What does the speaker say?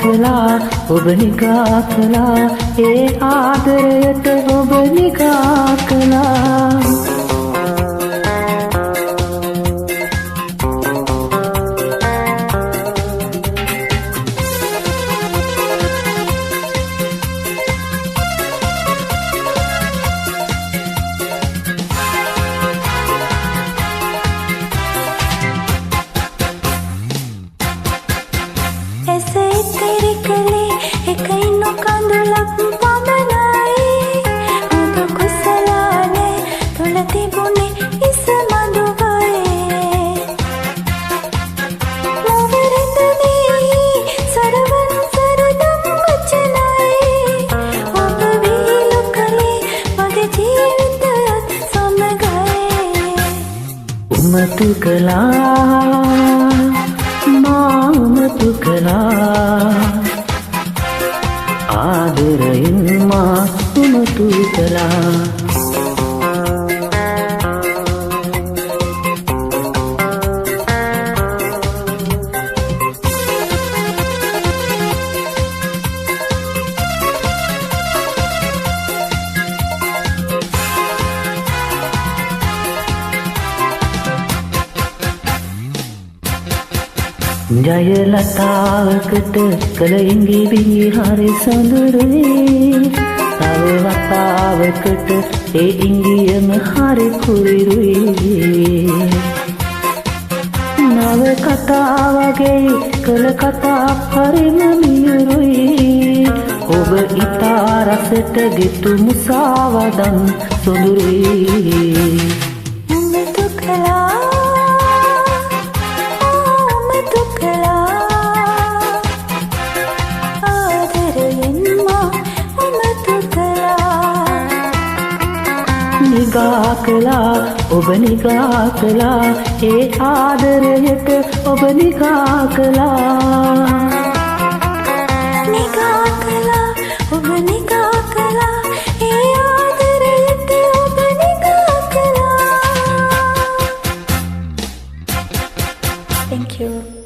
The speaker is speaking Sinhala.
කළා ඔබ නිගා කළා ඒ ආදරයට ඔබ නිගා කළා උමතු කළා මා උමතු කළා ආදරයෙන් මා උමතු කළා ජයලතාවකට කළ ඉංගිබිහි හරි සොඳුරුයි තව වතාවකට ඒ ඉංගියම හරි කුරිරුයි නව කතා වගේ කළ කතා හරිම මියුරුයි ඔබ ඉතා රසට ගෙතු මුසාවදන් සොඳුරුයි උමතු කළා නිගා කළා ඔබ නිගා කළා ඒ ආදරයට ඔබ නිගා කළා නිගා කළා ඔබ නිගා කළා ඒ ආදරයට ඔබ නිගා කළා Thank you